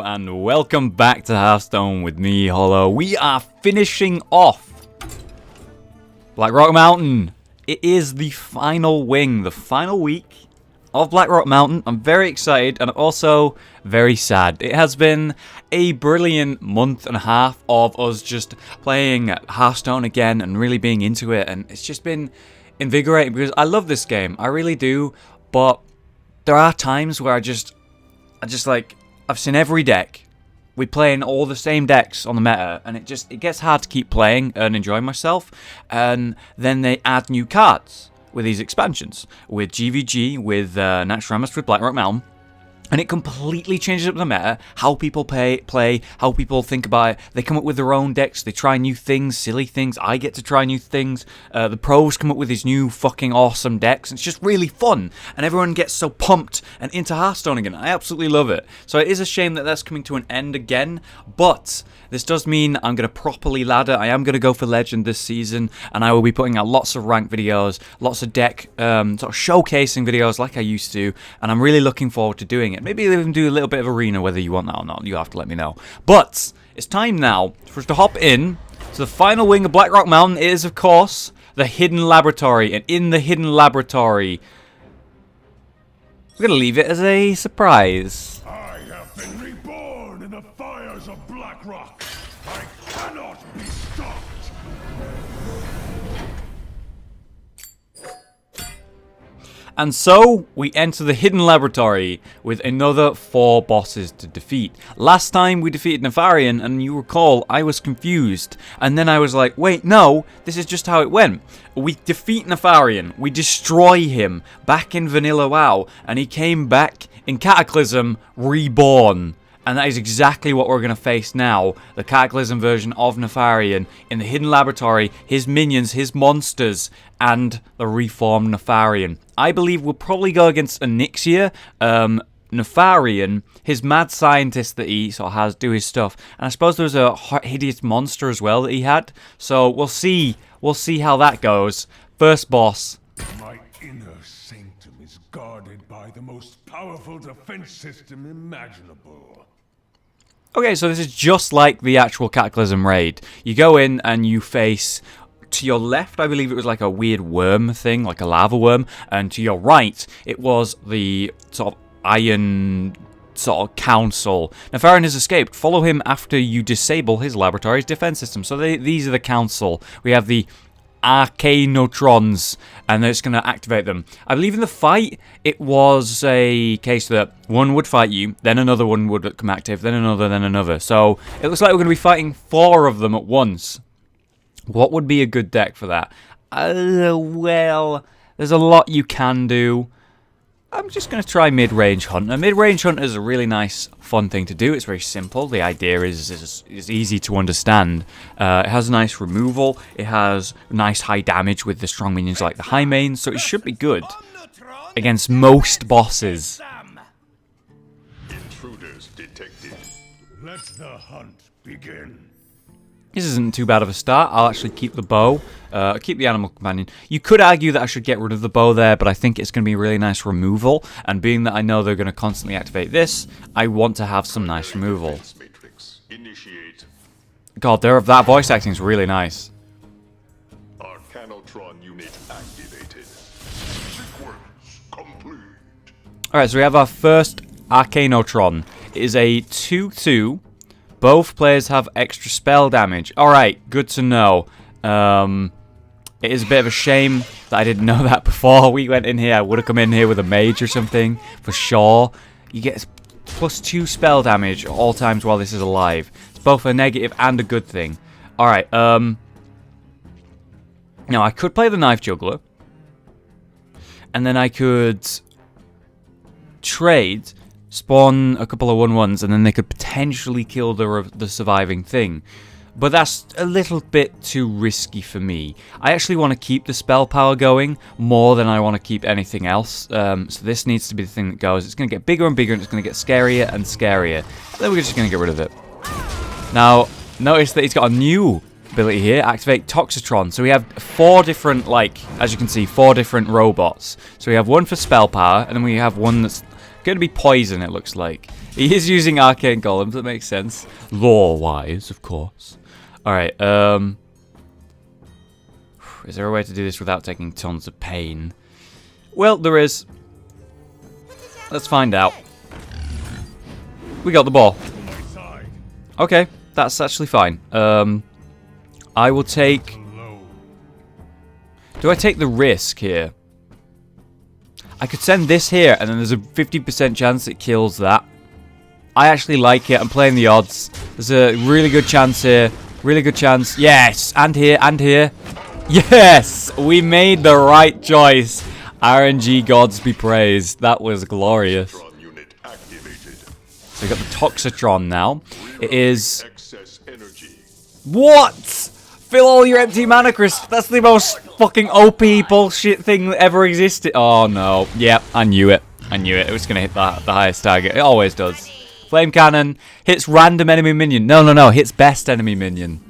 and welcome back to Hearthstone with me, Hollow. We are finishing off Blackrock Mountain. It is the final wing, the final week of Blackrock Mountain. I'm very excited and also very sad. It has been a brilliant month and a half of us just playing Hearthstone again and really being into it, and it's just been invigorating because I love this game. I really do, but there are times where I just like, I've seen every deck. We playing all the same decks on the meta, and it gets hard to keep playing and enjoying myself. And then they add new cards with these expansions, with GVG, with Naxx, with Blackrock Mountain. And it completely changes up the meta, how people play, how people think about it. They come up with their own decks, they try new things, silly things. I get to try new things. The pros come up with these new fucking awesome decks. It's just really fun. And everyone gets so pumped and into Hearthstone again. I absolutely love it. So it is a shame that that's coming to an end again. But this does mean I'm going to properly ladder. I am going to go for Legend this season. And I will be putting out lots of ranked videos, lots of deck sort of showcasing videos like I used to. And I'm really looking forward to doing it. Maybe even do a little bit of arena, whether you want that or not. You have to let me know. But it's time now for us to hop in to the final wing of Blackrock Mountain. It is, of course, the Hidden Laboratory. And in the Hidden Laboratory, we're going to leave it as a surprise. I have been reborn in the fires of Blackrock. I cannot be stopped. And so, we enter the Hidden Laboratory with another 4 bosses to defeat. Last time we defeated Nefarian, and you recall, I was confused. And then I was like, wait, no, this is just how it went. We defeat Nefarian, we destroy him back in Vanilla WoW, and he came back in Cataclysm reborn. And that is exactly what we're going to face now. The Cataclysm version of Nefarian in the Hidden Laboratory, his minions, his monsters, and the reformed Nefarian. I believe we'll probably go against a Nyxia, Nefarian, his mad scientist that he sort of has do his stuff. And I suppose there was a hideous monster as well that he had. So we'll see. We'll see how that goes. First boss. My inner sanctum is guarded by the most powerful defense system imaginable. Okay, so this is just like the actual Cataclysm raid. You go in and you face, to your left, I believe it was like a weird worm thing, like a lava worm, and to your right, it was the sort of iron sort of council. Nefarian has escaped. Follow him after you disable his laboratory's defense system. So these are the council. We have the Arcanotrons, and it's going to activate them. I believe in the fight, it was a case that one would fight you, then another one would become active, then another, then another. So it looks like we're going to be fighting 4 of them at once. What would be a good deck for that? Well, there's a lot you can do. I'm just going to try Mid-Range Hunter. Mid-Range Hunter is a really nice, fun thing to do. It's very simple. The idea is easy to understand. It has nice removal. It has nice high damage with the strong minions like the high mains, so it should be good against most bosses. Intruders detected. Let the hunt begin. This isn't too bad of a start. I'll actually keep the bow, keep the animal companion. You could argue that I should get rid of the bow there, but I think it's going to be a really nice removal. And being that I know they're going to constantly activate this, I want to have some nice removal. God, that voice acting is really nice. Arcanotron unit activated. Sequence complete. Alright, so we have our first Arcanotron. It is a 2/2. Both players have extra spell damage. Alright, good to know. It is a bit of a shame that I didn't know that before we went in here. I would have come in here with a mage or something, for sure. You get +2 spell damage at all times while this is alive. It's both a negative and a good thing. Alright, now I could play the Knife Juggler. And then I could trade, spawn a couple of 1/1s, and then they could potentially kill the surviving thing. But that's a little bit too risky for me. I actually want to keep the spell power going more than I want to keep anything else. So this needs to be the thing that goes. It's going to get bigger and bigger, and it's going to get scarier and scarier. And then we're just going to get rid of it. Now, notice that he's got a new ability here, activate Toxitron. So we have 4 different, like, as you can see, 4 different robots. So we have one for spell power, and then we have one that's going to be poison, it looks like. He is using arcane golems. That makes sense. Lore-wise, of course. Alright, is there a way to do this without taking tons of pain? Well, there is. Let's find out. We got the ball. Okay, that's actually fine. I will take... Do I take the risk here? I could send this here, and then there's a 50% chance it kills that. I actually like it. I'm playing the odds. There's a really good chance here. Really good chance. Yes! And here, and here. Yes! We made the right choice. RNG gods be praised. That was glorious. So we got the Toxitron now. It is... What? Fill all your empty mana crisp. That's the most fucking OP bullshit thing that ever existed. Oh no. Yep, I knew it. I knew it. It was going to hit the highest target. It always does. Flame Cannon hits random enemy minion. No. Hits best enemy minion.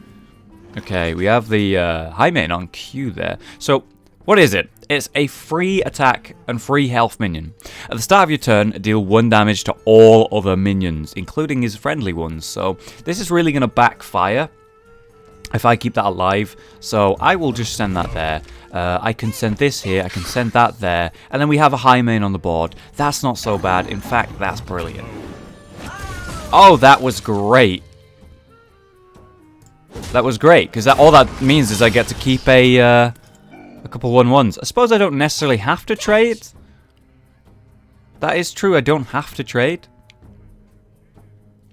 Okay, we have the high main on Q there. So, what is it? It's a free attack and free health minion. At the start of your turn, deal 1 damage to all other minions, including his friendly ones. So, this is really going to backfire if I keep that alive. So, I will just send that there. I can send this here, I can send that there. And then we have a high main on the board. That's not so bad. In fact, that's brilliant. Oh, that was great. That was great, because all that means is I get to keep a couple 1/1s. I suppose I don't necessarily have to trade. That is true, I don't have to trade. I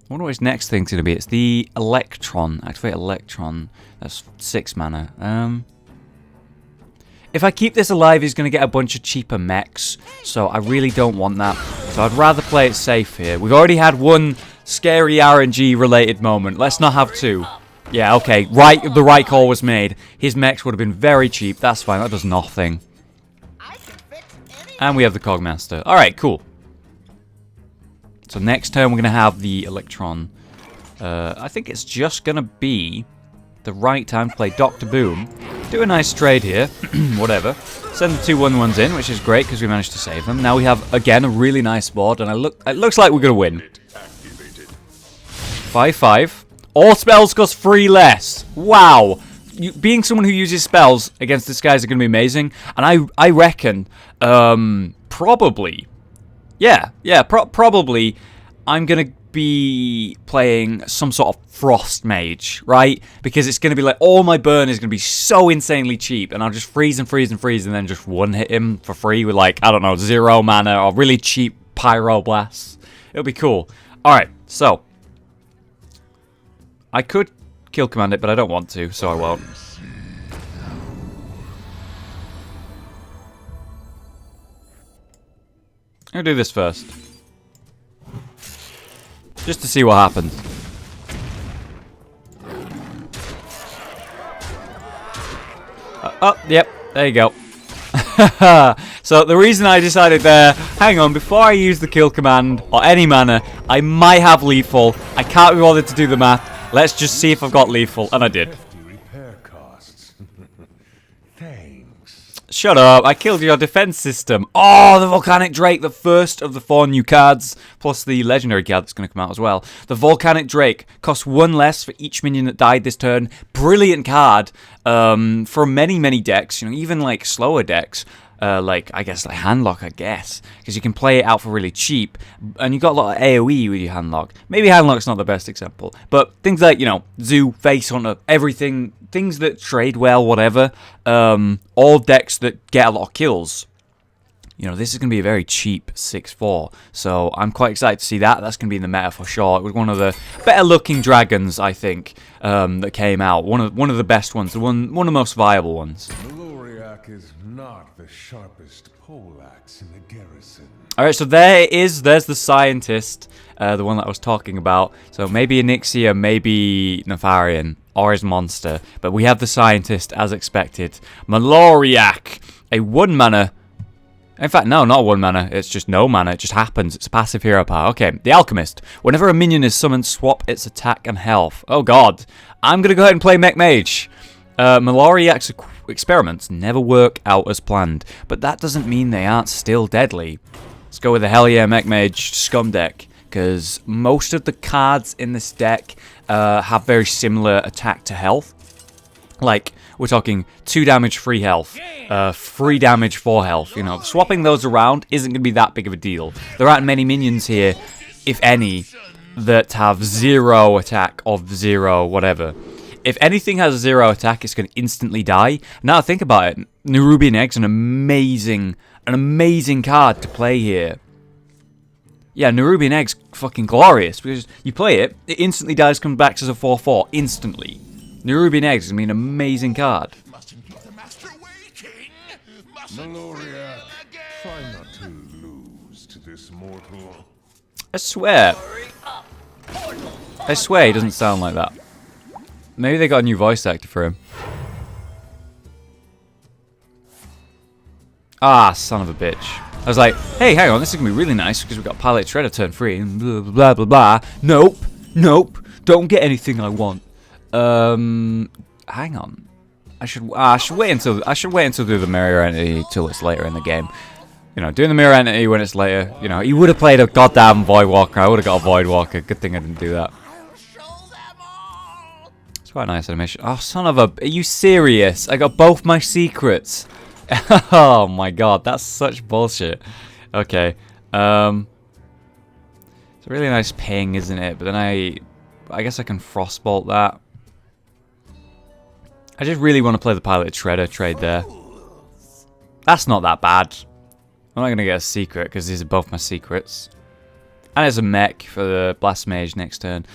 wonder what his next thing's going to be. It's the Electron. Activate Electron. That's 6 mana. If I keep this alive, he's going to get a bunch of cheaper mechs. So I really don't want that. So I'd rather play it safe here. We've already had one scary RNG related moment. Let's not have 2. Yeah, okay. The right call was made. His mechs would have been very cheap. That's fine. That does nothing. And we have the Cogmaster. Alright, cool. So next turn we're going to have the Electron. I think it's just going to be the right time to play Dr. Boom. Do a nice trade here. Whatever. Send the 2 1/1s in, which is great because we managed to save them. Now we have, again, a really nice board. And it looks like we're going to win. 5/5. All spells cost 3 less. Wow. Being someone who uses spells against this guys are going to be amazing. And I reckon, probably, probably I'm going to be playing some sort of Frost Mage, right? Because it's going to be like, all my burn is going to be so insanely cheap. And I'll just freeze and freeze and freeze and then just one-hit him for free with like, I don't know, 0 mana or really cheap Pyro Blasts. It'll be cool. Alright, so I could kill command it, but I don't want to, so I won't. I'm going to do this first. Just to see what happens. Oh, yep, there you go. So the reason I decided there, hang on, before I use the kill command or any mana, I might have lethal. I can't be bothered to do the math. Let's just see if I've got lethal, and I did. Thanks. Shut up, I killed your defense system. Oh, the Volcanic Drake, the first of the 4 new cards, plus the legendary card that's going to come out as well. The Volcanic Drake costs 1 less for each minion that died this turn. Brilliant card for many, many decks, you know, even like slower decks. Like, I guess, like Handlock, I guess. Because you can play it out for really cheap. And you got a lot of AoE with your Handlock. Maybe Handlock's not the best example. But things like, you know, Zoo, Face Hunter, everything. Things that trade well, whatever. All decks that get a lot of kills. You know, this is going to be a very cheap 6/4. So I'm quite excited to see that. That's going to be in the meta for sure. It was one of the better looking dragons, I think, that came out. One of the best ones. One of the most viable ones. Maloriak is not the sharpest poleaxe in the garrison. Alright, so there's the scientist, the one that I was talking about. So maybe Onyxia, maybe Nefarian, or his monster. But we have the scientist, as expected. Maloriak, a 1 mana. In fact, no, not 1 mana. It's just no mana. It just happens. It's a passive hero power. Okay, the Alchemist. Whenever a minion is summoned, swap its attack and health. Oh god. I'm going to go ahead and play Mech Mage. Maloriak's experiments never work out as planned, but that doesn't mean they aren't still deadly. Let's go with the hell yeah Mech Mage scum deck, because most of the cards in this deck have very similar attack to health. Like, we're talking 2 damage, 3 health, 3 damage, 4 health. You know, swapping those around isn't going to be that big of a deal. There aren't many minions here, if any, that have 0 attack or 0 whatever. If anything has 0 attack, it's going to instantly die. Now think about it, Nerubian Egg's an amazing card to play here. Yeah, Nerubian Egg's fucking glorious, because you play it, it instantly dies, comes back as a 4/4, instantly. Nerubian Egg's going to be an amazing card. Maloriak, try not to lose to this mortal. I swear he doesn't sound like that. Maybe they got a new voice actor for him. Ah, son of a bitch. I was like, hey, hang on, this is going to be really nice because we've got Pilot Shredder turn 3 and blah, blah, blah, blah, blah. Nope, nope, don't get anything I want. Hang on. I should wait until do the mirror entity till it's later in the game. You know, doing the mirror entity when it's later, you know, he would have played a goddamn Void Walker. I would have got a Void Walker. Good thing I didn't do that. It's quite a nice animation. Oh, son of a... Are you serious? I got both my secrets. Oh my god, that's such bullshit. Okay. It's a really nice ping, isn't it? But then I guess I can Frostbolt that. I just really want to play the Pilot Shredder trade there. That's not that bad. I'm not going to get a secret because these are both my secrets. And it's a mech for the Blast Mage next turn.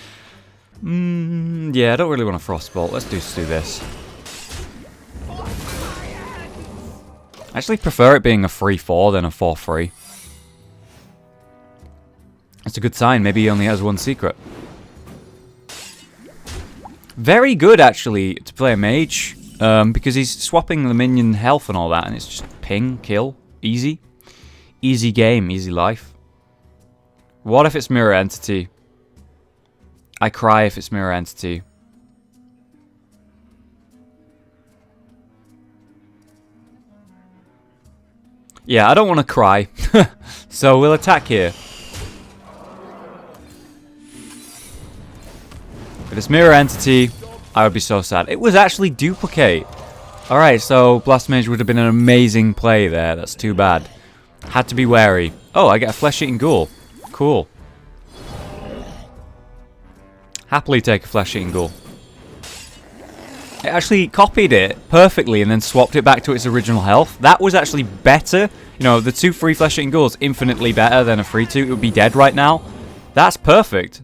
Yeah, I don't really want to Frostbolt. Let's do this. I actually prefer it being a 3/4 than a 4/3. That's a good sign. Maybe he only has 1 secret. Very good, actually, to play a mage. Because he's swapping the minion health and all that. And it's just ping, kill, easy. Easy game, easy life. What if it's Mirror Entity? I cry if it's Mirror Entity. Yeah, I don't want to cry. So we'll attack here. If it's Mirror Entity, I would be so sad. It was actually Duplicate. Alright, so Blast Mage would have been an amazing play there. That's too bad. Had to be wary. Oh, I get a Flesh-Eating Ghoul. Cool. Happily take a Flesh-Eating Ghoul. It actually copied it perfectly and then swapped it back to its original health. That was actually better. You know, the 2 free Flesh-Eating Ghouls infinitely better than a 3/2. It would be dead right now. That's perfect.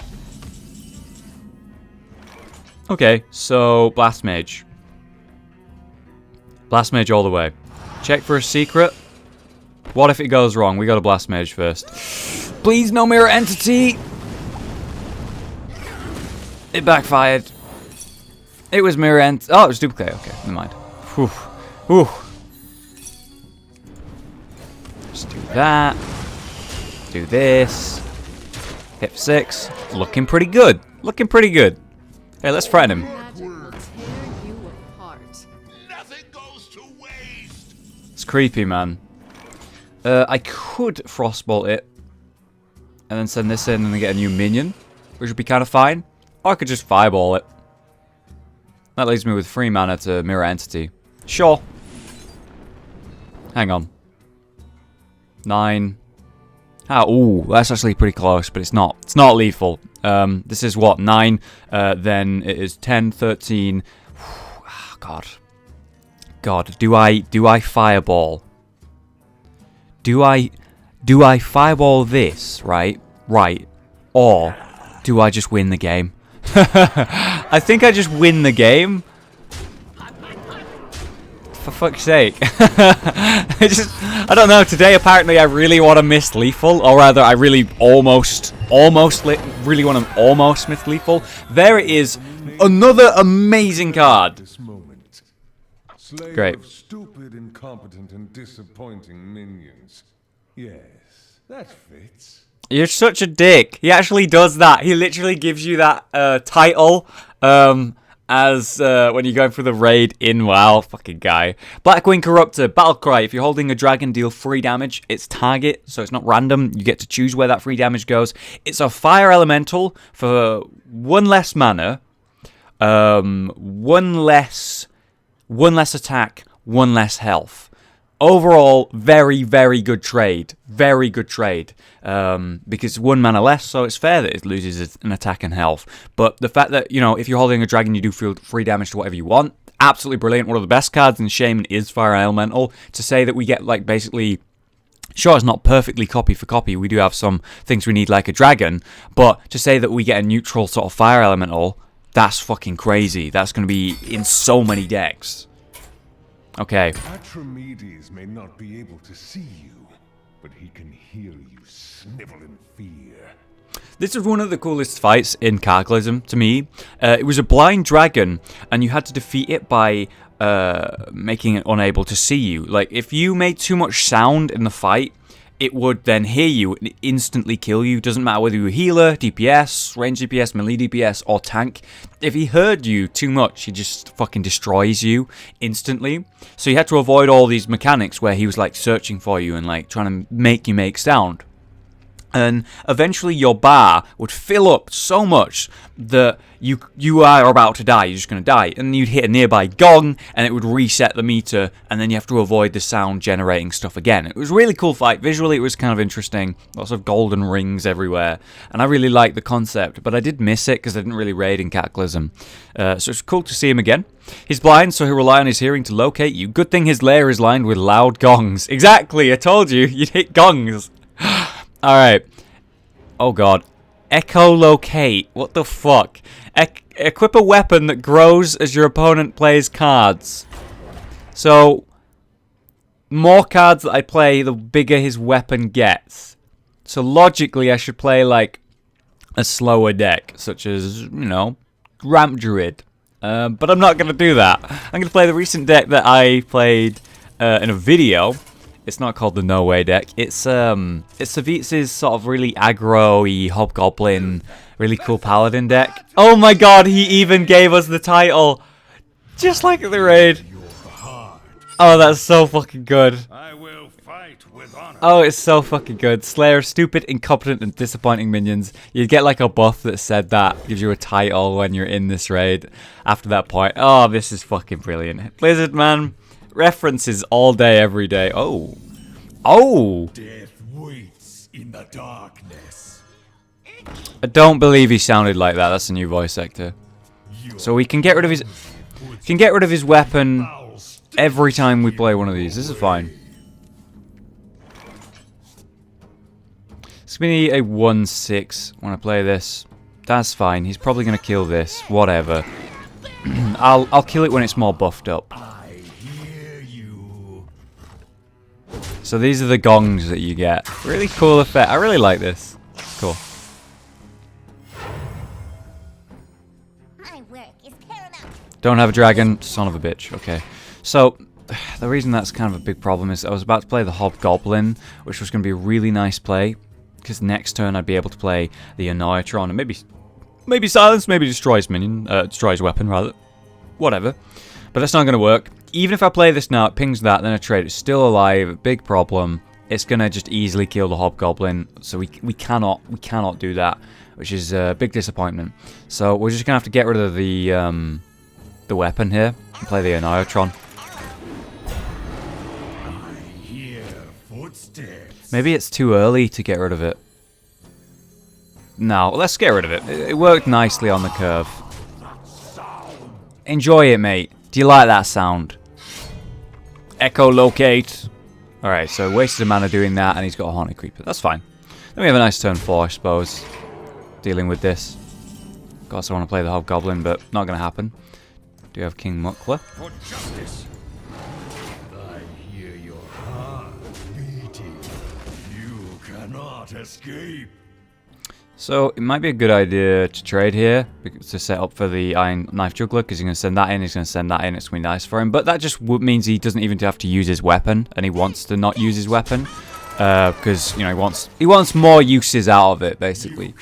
Okay, so Blast Mage. Blast Mage all the way. Check for a secret. What if it goes wrong? We got a Blast Mage first. Please, no Mirror Entity! It backfired. It was Mirror Entity. Oh, it was Duplicate. Okay, never mind. Whew. Whew. Just do that. Do this. Hit for 6. Looking pretty good. Looking pretty good. Hey, let's threaten him. It's creepy, man. I could Frostbolt it. And then send this in and then get a new minion. Which would be kind of fine. Or I could just Fireball it. That leaves me with 3 mana to Mirror Entity. Sure. Hang on. 9. Ah, ooh, that's actually pretty close, but it's not. It's not lethal. This is what, 9? Then it is 10, 13. Oh, God. God, do I Fireball? Do I Fireball this, right? Right. Or do I just win the game? I think I just win the game. For fuck's sake. I don't know, today apparently I really want to miss lethal, or rather I really almost really want to almost miss lethal. There it is, another amazing card. Great. Stupid, incompetent, and disappointing minions. Yes, that fits. You're such a dick. He actually does that. He literally gives you that title. as when you're going through the raid in WoW. Fucking guy. Blackwing Corruptor, Battlecry. If you're holding a dragon, deal 3 damage. It's target, so it's not random. You get to choose where that 3 damage goes. It's a fire elemental for 1 less mana, 1 less attack, 1 less health. Overall, very, very good trade. Very good trade. Because 1 mana less, so it's fair that it loses an attack and health. But the fact that, you know, if you're holding a dragon, you do feel 3 damage to whatever you want. Absolutely brilliant. One of the best cards in Shaman is Fire Elemental. To say that we get, like, basically... Sure, it's not perfectly copy for copy. We do have some things we need, like a dragon. But to say that we get a neutral sort of Fire Elemental, that's fucking crazy. That's going to be in so many decks. Okay. Atramedes may not be able to see you, but he can hear you snivel in fear. This is one of the coolest fights in Cataclysm to me. It was a blind dragon, and you had to defeat it by making it unable to see you. Like, if you made too much sound in the fight, it would then hear you and instantly kill you. Doesn't matter whether you're a healer, DPS, range DPS, melee DPS, or tank. If he heard you too much, he just fucking destroys you instantly. So you had to avoid all these mechanics where he was like searching for you and like trying to make you make sound. And eventually your bar would fill up so much that you are about to die, you're just going to die. And you'd hit a nearby gong, and it would reset the meter, and then you have to avoid the sound generating stuff again. It was a really cool fight. Visually, it was kind of interesting. Lots of golden rings everywhere. And I really liked the concept, but I did miss it because I didn't really raid in Cataclysm. So it's cool to see him again. He's blind, so he'll rely on his hearing to locate you. Good thing his lair is lined with loud gongs. Exactly, I told you, you'd hit gongs. Alright. Oh god. Echolocate. What the fuck? Equip a weapon that grows as your opponent plays cards. So, more cards that I play, the bigger his weapon gets. So logically, I should play like a slower deck, such as, you know, Ramp Druid. But I'm not going to do that. I'm going to play the recent deck that I played in a video. It's not called the No Way deck. It's Savitz's sort of really aggro-y Hobgoblin, really cool Paladin deck. Oh my god, he even gave us the title! Just like the raid. Oh, that's so fucking good. I will fight with honor. Oh, it's so fucking good. Slayer of stupid, incompetent, and disappointing minions. You'd get like a buff that said that. Gives you a title when you're in this raid. After that point. Oh, this is fucking brilliant. Blizzard, man. References all day, every day. Oh. Oh. Death waits in the darkness. I don't believe he sounded like that. That's a new voice actor. So we can get rid of his weapon every time we play one of these. This is fine. It's gonna be a 1-6 when I play this. That's fine. He's probably gonna kill this. Whatever. I'll kill it when it's more buffed up. So these are the gongs that you get. Really cool effect. I really like this. Cool. My work is paramount. Don't have a dragon, son of a bitch. Okay. So the reason that's kind of a big problem is I was about to play the Hobgoblin, which was going to be a really nice play, because next turn I'd be able to play the Annoyatron and maybe silence, maybe destroy his minion, destroy his weapon rather. Whatever. But that's not going to work. Even if I play this now, it pings that, then I trade. It's still alive. Big problem. It's going to just easily kill the Hobgoblin. So we cannot do that, which is a big disappointment. So we're just going to have to get rid of the weapon here and play the Annoyatron. I hear footsteps. Maybe it's too early to get rid of it. No, let's get rid of it. It worked nicely on the curve. Enjoy it, mate. Do you like that sound? Echolocate. Alright, so wasted a mana doing that, and he's got a Haunted Creeper. That's fine. Then we have a nice turn 4, I suppose. Dealing with this. Of course, I want to play the Hobgoblin, but not going to happen. Do you have King Muckler? For justice. I hear your heart beating. You cannot escape. So, it might be a good idea to trade here, to set up for the Iron Knife Juggler, because he's going to send that in, he's going to send that in, it's going to be nice for him. But that just means he doesn't even have to use his weapon, and he wants to not use his weapon, because, you know, he wants more uses out of it, basically.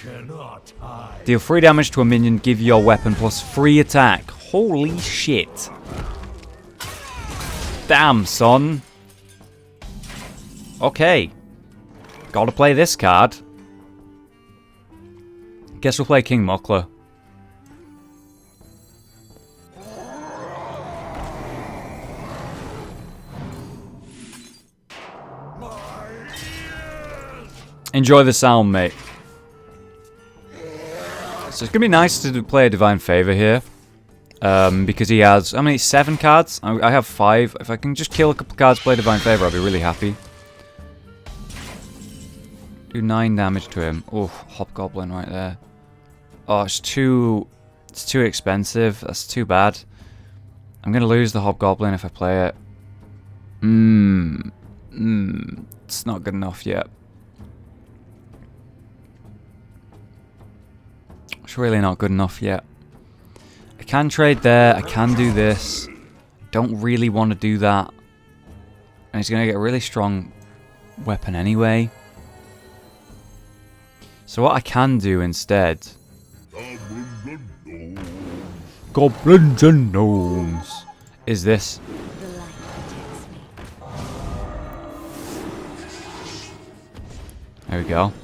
Deal 3 damage to a minion, give your weapon plus 3 attack. Holy shit. Damn, son. Okay. Gotta play this card. Guess we'll play King Muckler. Enjoy the sound, mate. So it's gonna be nice to play a Divine Favor here. Because he has, how many? 7 cards? I have 5. If I can just kill a couple cards, play Divine Favor, I'll be really happy. Do 9 damage to him. Oh, Hobgoblin right there. Oh, it's too expensive. That's too bad. I'm gonna lose the Hobgoblin if I play it. It's not good enough yet. It's really not good enough yet. I can trade there. I can do this. Don't really want to do that. And he's going to get a really strong weapon anyway. So what I can do instead... Goblins and Gnomes. Is this. There we go.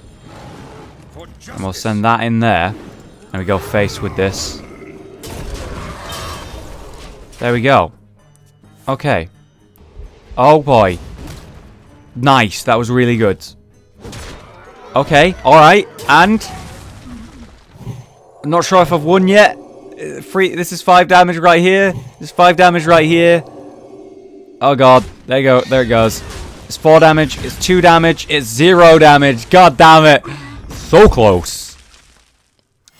And we'll send that in there. And we go face with this. There we go. Okay. Oh boy. Nice. That was really good. Okay. Alright. And... I'm not sure if I've won yet. This is 5 damage right here. This is 5 damage right here. Oh god. There you go. There it goes. It's 4 damage. It's 2 damage. It's 0 damage. God damn it. So close.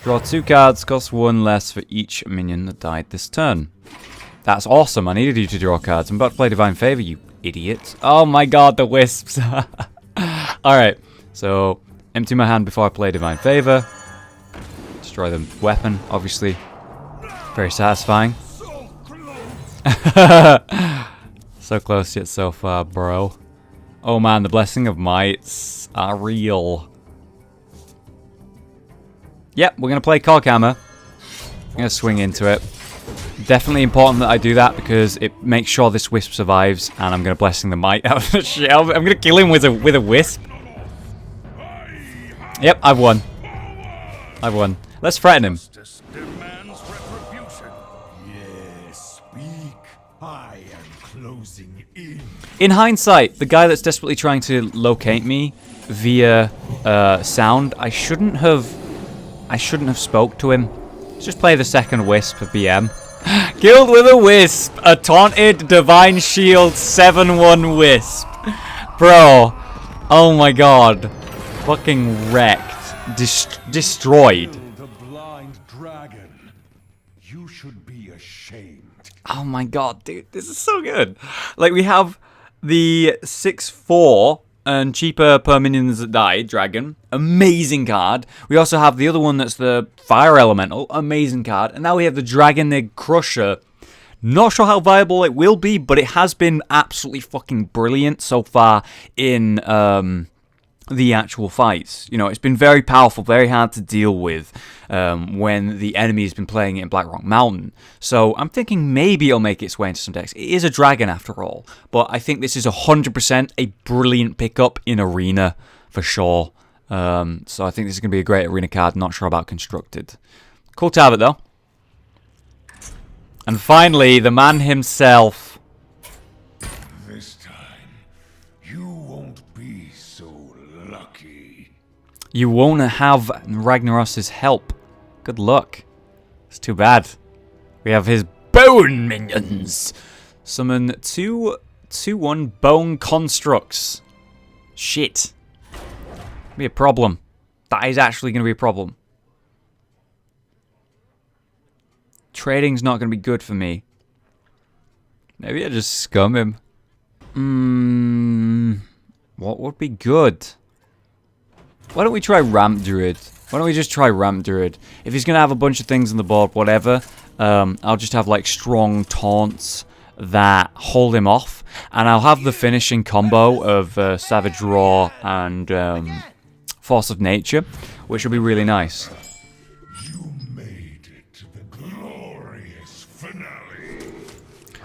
Draw 2 cards. Cost 1 less for each minion that died this turn. That's awesome. I needed you to draw cards. I'm about to play Divine Favor, you idiot. Oh my god, the wisps. Alright. So, empty my hand before I play Divine Favor. Destroy the weapon, obviously. Very satisfying. So close yet so far, bro. Oh man, the Blessing of Mights are real. Yep, we're going to play Korkhammer. I'm going to swing into it. Definitely important that I do that because it makes sure this wisp survives, and I'm going to Blessing the Might out of the shell. I'm going to kill him with a wisp. Yep, I've won. I've won. Let's threaten him. In hindsight, the guy that's desperately trying to locate me via sound, I shouldn't have spoke to him. Let's just play the second wisp for BM. Killed with a wisp! A taunted Divine Shield 7-1 wisp. Bro. Oh my god. Fucking wrecked. Destroyed. The blind dragon. You should be ashamed. Oh my god, dude. This is so good. Like, we have the 6/4 and cheaper per minions that die dragon. Amazing card. We also have the other one that's the fire elemental. Amazing card. And now we have the Dragon Egg Crusher. Not sure how viable it will be, but it has been absolutely fucking brilliant so far in the actual fights. You know, it's been very powerful, very hard to deal with when the enemy has been playing it in Blackrock Mountain. So I'm thinking maybe it'll make its way into some decks. It is a dragon after all, but I think this is 100% a brilliant pickup in Arena for sure. So I think this is going to be a great Arena card. Not sure about Constructed. Cool to have it though. And finally, the man himself. This time, you won't be so lucky. You won't have Ragnaros's help. Good luck. It's too bad. We have his bone minions. Summon 2/1 bone constructs. Shit. Be a problem. That is actually going to be a problem. Trading's not going to be good for me. Maybe I just scum him. What would be good? Why don't we try Ramp Druid? Why don't we just try Ramp Druid? If he's going to have a bunch of things on the board, whatever, I'll just have like strong taunts that hold him off. And I'll have the finishing combo of Savage Roar and Force of Nature, which will be really nice. You made it to the glorious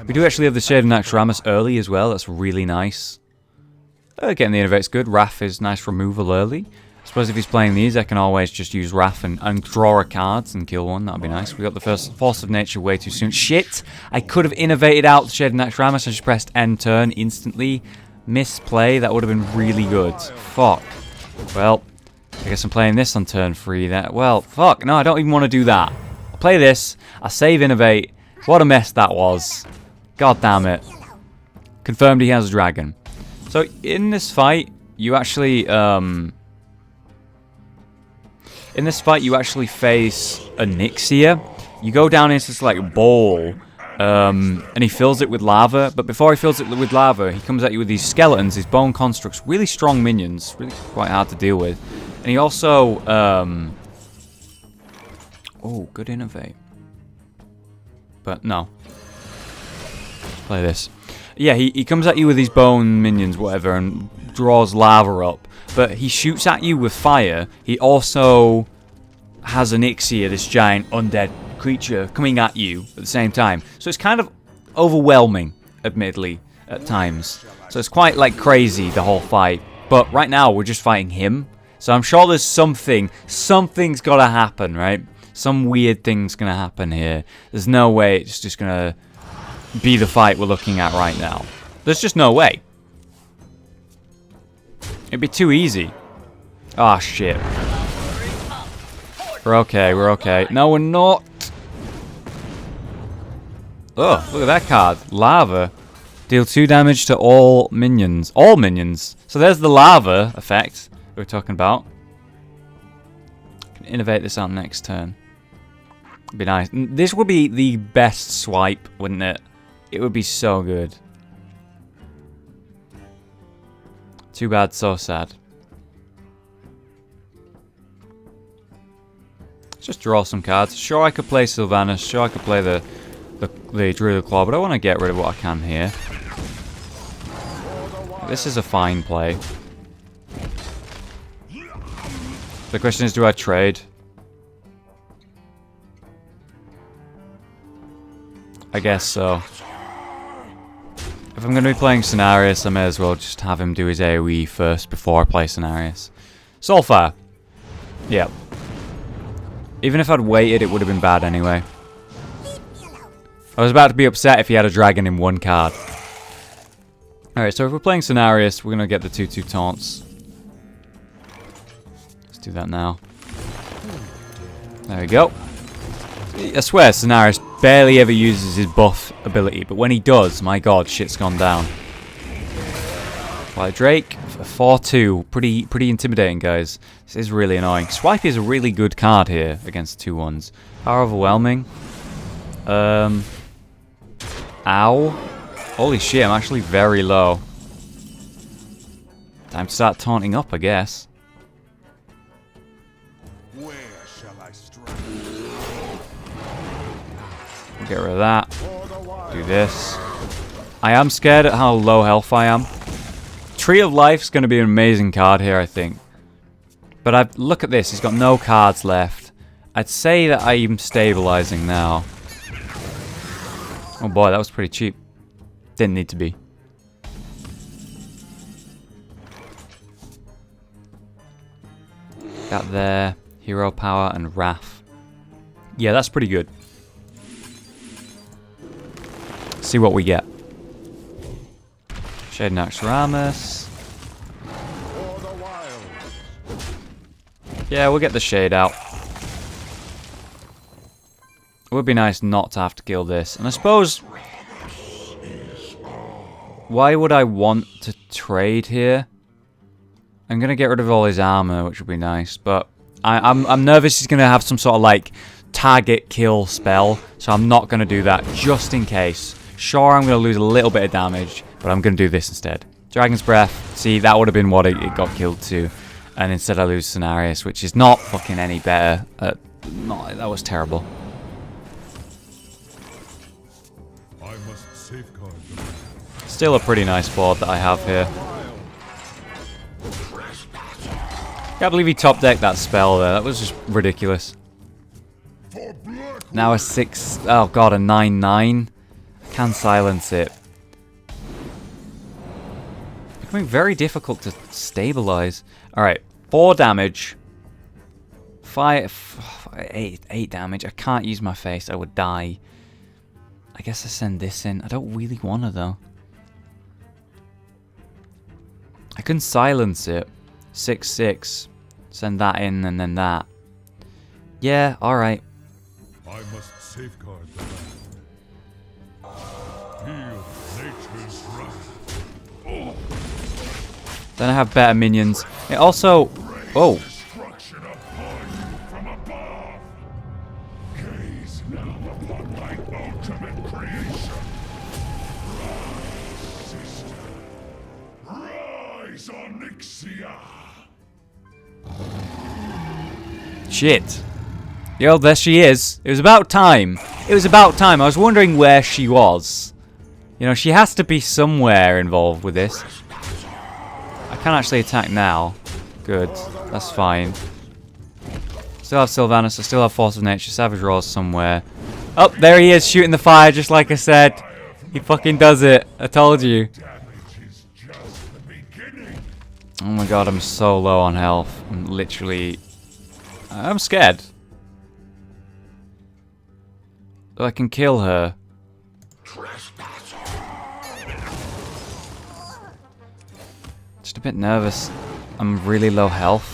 We do actually have the Shade of Naxx early as well. That's really nice. Getting the Innovate's good. Wrath is nice removal early. I suppose if he's playing these, I can always just use Wrath and draw a card and kill one. That'd be nice. We got the first Force of Nature way too soon. Shit! I could have innovated out the Shade of Naxx. I just pressed end turn instantly. Misplay. That would have been really good. Fuck. Well, I guess I'm playing this on turn 3. Well, fuck. No, I don't even want to do that. I'll play this. I save Innovate. What a mess that was. God damn it. Confirmed he has a dragon. So, in this fight, you actually, in this fight, you actually face a Nixia. You go down into this, like, bowl, and he fills it with lava. But before he fills it with lava, he comes at you with these skeletons, these bone constructs. Really strong minions. Really quite hard to deal with. And he also, oh, good Innovate. But, no. Play this. Yeah, he comes at you with these bone minions, whatever, and draws lava up. But he shoots at you with fire. He also has an Ixia, this giant undead creature, coming at you at the same time. So it's kind of overwhelming, admittedly, at times. So it's quite, like, crazy, the whole fight. But right now, we're just fighting him. So I'm sure there's something's got to happen, right? Some weird thing's going to happen here. There's no way it's just going to be the fight we're looking at right now. There's just no way. It'd be too easy. Ah, shit. We're okay, we're okay. No, we're not. Oh, look at that card. Lava. Deal 2 damage to all minions. All minions. So there's the lava effect we're talking about. Can innovate this out next turn. It'd be nice. This would be the best swipe, wouldn't it? It would be so good. Too bad, so sad. Let's just draw some cards. Sure, I could play Sylvanas. Sure, I could play the Druid Claw, but I want to get rid of what I can here. This is a fine play. The question is, do I trade? I guess so. If I'm going to be playing Cenarius, I may as well just have him do his AoE first before I play Cenarius. Soulfire. Yep. Even if I'd waited, it would have been bad anyway. I was about to be upset if he had a dragon in one card. Alright, so if we're playing Cenarius, we're going to get the 2/2 taunts. Let's do that now. There we go. I swear, Cenarius barely ever uses his buff ability, but when he does, my god, shit's gone down. White Drake, 4/2, pretty intimidating, guys. This is really annoying. Swipe is a really good card here against 2/1s. Power Overwhelming. Ow. Holy shit, I'm actually very low. Time to start taunting up, I guess. Get rid of that. Do this. I am scared at how low health I am. Tree of Life's going to be an amazing card here, I think. But look at this. He's got no cards left. I'd say that I'm stabilizing now. Oh boy, that was pretty cheap. Didn't need to be. That there. Hero Power and Wrath. Yeah, that's pretty good. See what we get. Shade Naxx. Yeah, we'll get the shade out. It would be nice not to have to kill this. And I suppose, why would I want to trade here? I'm gonna get rid of all his armor, which would be nice, but I'm nervous he's gonna have some sort of like target kill spell, so I'm not gonna do that just in case. Sure, I'm gonna lose a little bit of damage, but I'm gonna do this instead. Dragon's Breath. See, that would have been what it got killed to, and instead I lose Cenarius, which is not fucking any better. That was terrible. Still a pretty nice board that I have here. Can't believe he top decked that spell there. That was just ridiculous. Now a 6. Oh god, a 9/9. can silence it. Becoming very difficult to stabilize. Alright, 4 damage. 8 damage. I can't use my face, I would die. I guess I send this in. I don't really want to though. I can silence it. 6/6. Send that in and then that. Yeah, alright. I must safeguard the land. Heal nature's wrath. Then I have better minions. It also... Oh. Destruction upon you from above. Gaze now upon my ultimate creation. Rise, sister. Rise, Onyxia. Shit. Yo, there she is. It was about time. It was about time. I was wondering where she was. You know, she has to be somewhere involved with this. I can actually attack now. Good. That's fine. Still have Sylvanas. I still have Force of Nature. Savage Roars somewhere. Oh, there he is shooting the fire just like I said. He fucking does it. I told you. Oh my god, I'm so low on health. I'm literally... I'm scared. I can kill her. Just a bit nervous. I'm really low health.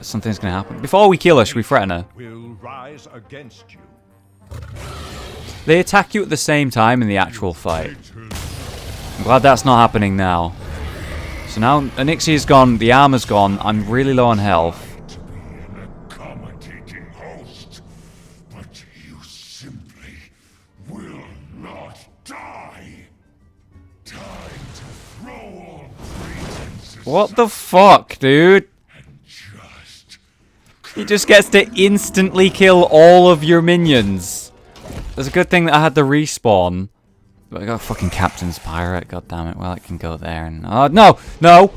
Something's gonna happen. Before we kill her, should we threaten her? Will rise against you. They attack you at the same time in the actual fight. I'm glad that's not happening now. So now Onyxia's gone, the armor's gone, I'm really low on health. To be an accommodating host, but you simply will not die. Time to throw all pretenses. What the fuck, dude? And just He just gets to instantly kill all of your minions. There's a good thing that I had the respawn. But I got a fucking Captain's Pirate, god damn it. Well, it can go there and... Oh, no! No!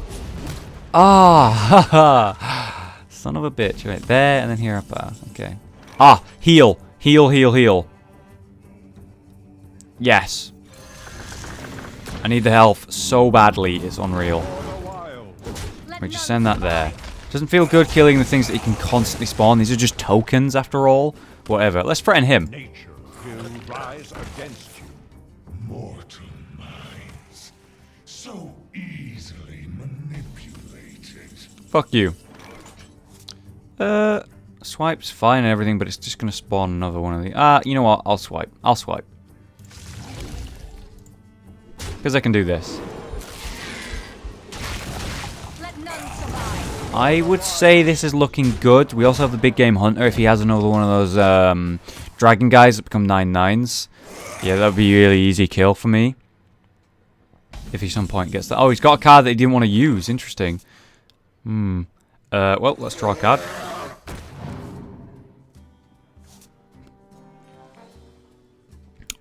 Ah! Haha! Son of a bitch. Right there, and then here up. Okay. Ah! Heal! Heal, heal, heal. Yes. I need the health so badly, it's unreal. We just send that there. Doesn't feel good killing the things that you can constantly spawn. These are just tokens, after all. Whatever. Let's threaten him. nature will rise against you. Mortal minds, so easily manipulated. Fuck you. Swipe's fine and everything, but it's just gonna spawn another one of the... you know what? I'll swipe. I'll swipe. Because I can do this. Let none survive. I would say this is looking good. We also have the big game hunter if he has another one of those dragon guys that become 9/9s. Yeah, that would be a really easy kill for me. If he some point gets that. Oh, he's got a card that he didn't want to use. Interesting. Well, let's draw a card.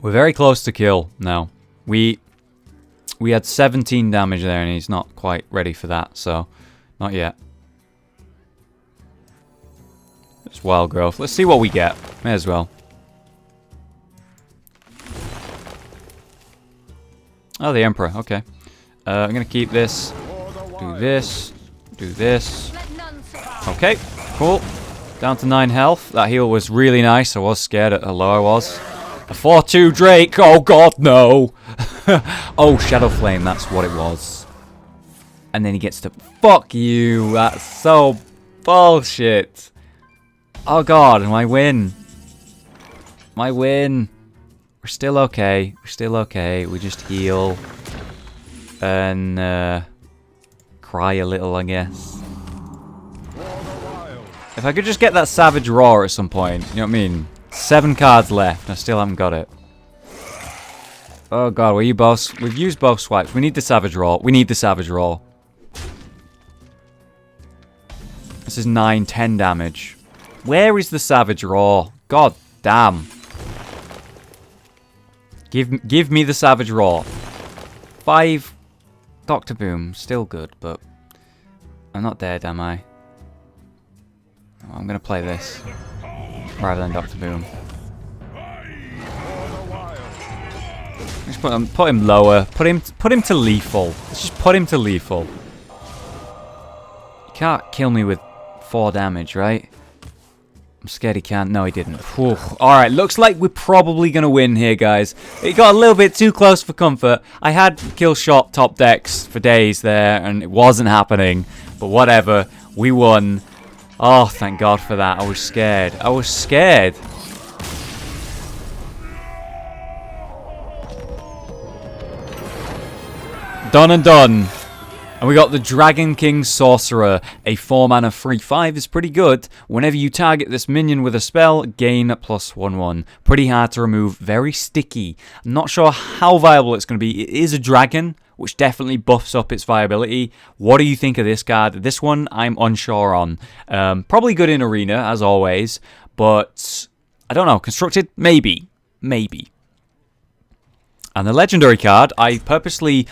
We're very close to kill now. We had 17 damage there and he's not quite ready for that, so not yet. It's wild growth. Let's see what we get. May as well. Oh, the Emperor. Okay. I'm going to keep this. Do this. Do this. Let none survive. Okay. Cool. Down to 9 health. That heal was really nice. I was scared at how low I was. A 4-2 Drake. Oh, God, no. Oh, Shadow Flame. That's what it was. And then he gets to... Fuck you. That's so bullshit. Oh, God. My win. My win. We're still okay. We're still okay. We just heal. And cry a little, I guess. If I could just get that Savage Roar at some point. You know what I mean? 7 cards left. I still haven't got it. Oh god, we've used both swipes. We need the Savage Roar. We need the Savage Roar. This is 9, 10 damage. Where is the Savage Roar? God damn. Give me the Savage Roar. 5 Dr. Boom. Still good, but I'm not dead, am I? I'm gonna play this rather than Dr. Boom. Just put him lower. Put him to lethal. Let's just put him to lethal. You can't kill me with 4 damage, right? I'm scared he can't. No, he didn't. Whew. Alright, looks like we're probably going to win here, guys. It got a little bit too close for comfort. I had kill shot top decks for days there, and it wasn't happening. But whatever. We won. Oh, thank God for that. I was scared. I was scared. Done and done. And we got the Dragon King Sorcerer. A 4-mana 3/5 is pretty good. Whenever you target this minion with a spell, gain +1/1. Pretty hard to remove. Very sticky. I'm not sure how viable it's going to be. It is a dragon, which definitely buffs up its viability. What do you think of this card? This one, I'm unsure on. Probably good in Arena, as always. But, I don't know. Constructed? Maybe. Maybe. And the legendary card, I purposely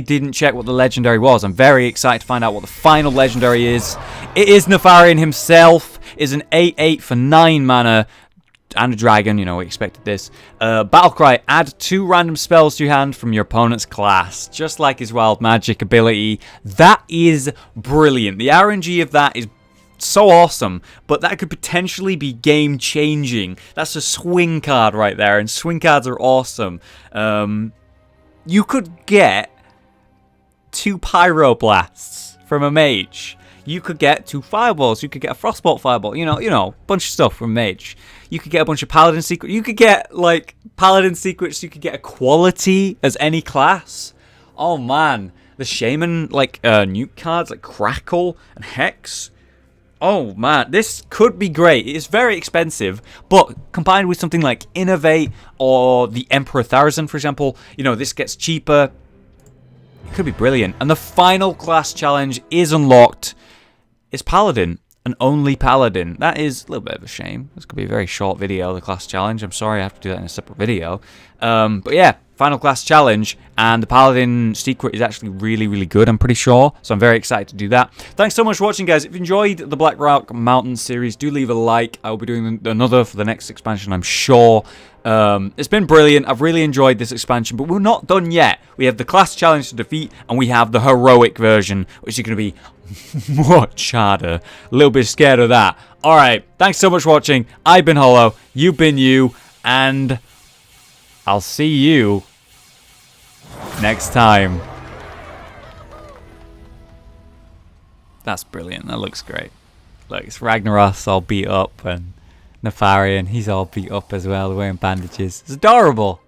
didn't check what the legendary was. I'm very excited to find out what the final legendary is. It is Nefarian himself. It's an 8/8 for 9 mana. And a dragon, you know, we expected this. Battlecry, add 2 random spells to your hand from your opponent's class. Just like his wild magic ability. That is brilliant. The RNG of that is so awesome, but that could potentially be game changing. That's a swing card right there, and swing cards are awesome. You could get 2 Pyroblasts from a mage. You could get 2 Fireballs. You could get a Frostbolt Fireball. You know, bunch of stuff from mage. You could get a bunch of Paladin Secrets. You could get, like, Paladin Secrets. You could get a quality as any class. Oh, man. The Shaman, like, nuke cards, like Crackle and Hex. Oh, man, this could be great. It's very expensive, but combined with something like Innovate or the Emperor Tharizdun, for example, you know, this gets cheaper. It could be brilliant. And the final class challenge is unlocked. It's Paladin, and only Paladin. That is a little bit of a shame. This could be a very short video, the class challenge. I'm sorry I have to do that in a separate video. But yeah, final class challenge, and the Paladin secret is actually really, really good, I'm pretty sure. So I'm very excited to do that. Thanks so much for watching, guys. If you enjoyed the Blackrock Mountain series, do leave a like. I will be doing another for the next expansion, I'm sure. It's been brilliant. I've really enjoyed this expansion, but we're not done yet. We have the class challenge to defeat, and we have the heroic version, which is going to be much harder. A little bit scared of that. Alright, thanks so much for watching. I've been Hollow, you've been you, and I'll see you next time. That's brilliant. That looks great. Look, it's Ragnaros all beat up, and Nefarian, he's all beat up as well, wearing bandages. It's adorable.